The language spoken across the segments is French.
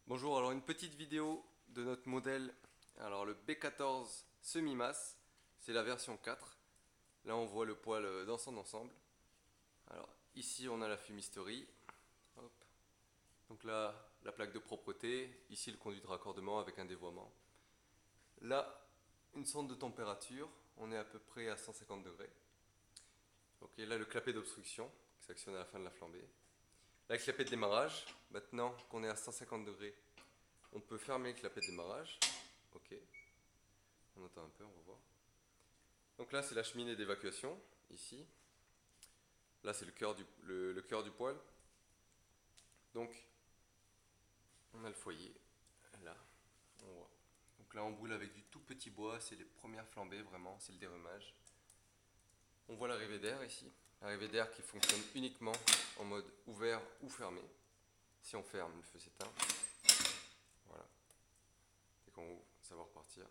Bonjour, alors une petite vidéo de notre modèle, alors le B14 semi-masse, c'est la version 4. Là on voit le poêle dans son ensemble. Alors ici on a la fumisterie. Hop. Donc là la plaque de propreté, ici le conduit de raccordement avec un dévoiement. Là une sonde de température, on est à peu près à 150 degrés. Ok, là le clapet d'obstruction qui s'actionne à la fin de la flambée. Là le clapet de démarrage, maintenant qu'on est à 150 degrés, on peut fermer le clapet de démarrage. Ok. On attend un peu, on va voir. Donc là, c'est la cheminée d'évacuation, ici. Là, c'est le cœur du poêle. Donc, on a le foyer, là, on voit. Donc là, on brûle avec du tout petit bois, c'est les premières flambées, vraiment, c'est le dérumage. On voit l'arrivée d'air ici. L'arrivée d'air qui fonctionne uniquement en mode ouvert ou fermé. Si on ferme, le feu s'éteint. Voilà. Dès qu'on ouvre, ça va repartir.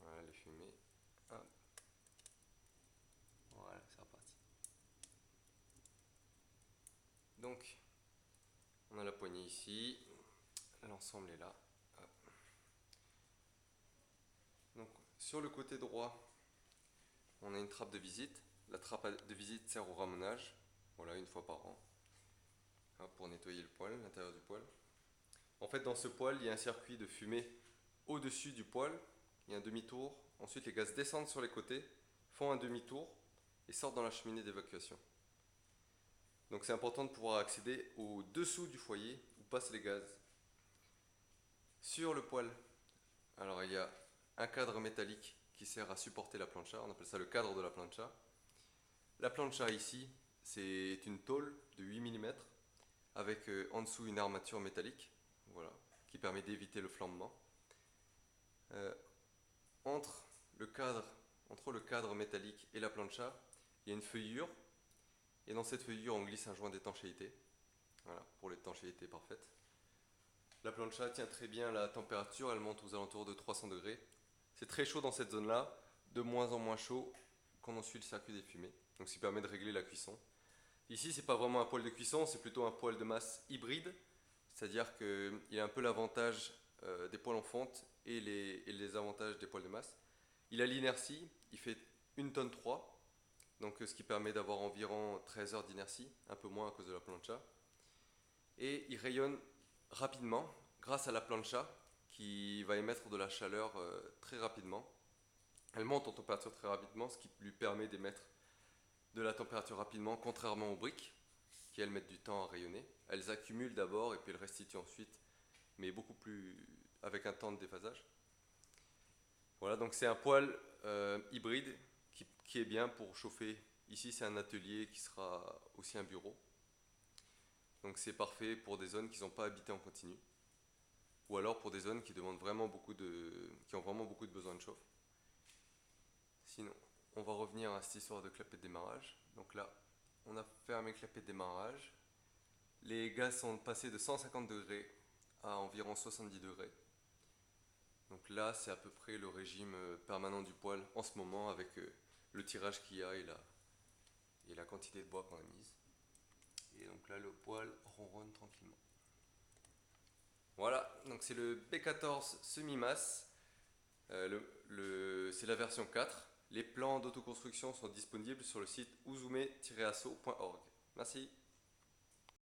Voilà les fumées. Hop. Voilà, c'est reparti. Donc, on a la poignée ici, l'ensemble est là. Hop. Donc, sur le côté droit, on a une trappe de visite. La trappe de visite sert au ramonage, voilà, une fois par an, hop, pour nettoyer le poêle, l'intérieur du poêle. En fait, dans ce poêle, il y a un circuit de fumée au-dessus du poêle, il y a un demi-tour. Ensuite, les gaz descendent sur les côtés, font un demi-tour et sortent dans la cheminée d'évacuation. Donc, c'est important de pouvoir accéder au dessous du foyer où passent les gaz. Sur le poêle, alors il y a un cadre métallique qui sert à supporter la plancha, on appelle ça le cadre de la plancha. La plancha ici, c'est une tôle de 8 mm avec en dessous une armature métallique, voilà, qui permet d'éviter le flambement. Euh, entre entre le cadre métallique et la plancha, il y a une feuillure, et dans cette feuillure on glisse un joint d'étanchéité, voilà, pour l'étanchéité parfaite. La plancha tient très bien la température, elle monte aux alentours de 300 degrés. C'est très chaud dans cette zone-là, de moins en moins chaud quand on suit le circuit des fumées, donc ce qui permet de régler la cuisson. Ici, c'est pas vraiment un poêle de cuisson, c'est plutôt un poêle de masse hybride, c'est-à-dire qu'il a un peu l'avantage des poêles en fonte et les avantages des poêles de masse. Il a l'inertie, il fait 1 tonne 3, donc ce qui permet d'avoir environ 13 heures d'inertie, un peu moins à cause de la plancha. Et il rayonne rapidement grâce à la plancha qui va émettre de la chaleur très rapidement. Elle monte en température très rapidement, ce qui lui permet d'émettre de la température rapidement, contrairement aux briques qui elles mettent du temps à rayonner. Elles accumulent d'abord et puis elles restituent ensuite, mais beaucoup plus avec un temps de déphasage. Voilà, donc c'est un poêle hybride qui est bien pour chauffer. Ici, c'est un atelier qui sera aussi un bureau. Donc c'est parfait pour des zones qui n'ont pas habité en continu. Ou alors pour des zones qui demandent vraiment qui ont vraiment beaucoup de besoins de chauffe. Sinon, on va revenir à cette histoire de clapet de démarrage. Donc là, on a fermé le clapet de démarrage. Les gaz sont passés de 150 degrés à environ 70 degrés. Donc là, c'est à peu près le régime permanent du poêle en ce moment avec le tirage qu'il y a et la quantité de bois qu'on a mise. Et donc là, le poêle ronronne tranquillement. Voilà, donc c'est le B14 semi-masse. C'est la version 4. Les plans d'autoconstruction sont disponibles sur le site uzume-asso.org. Merci.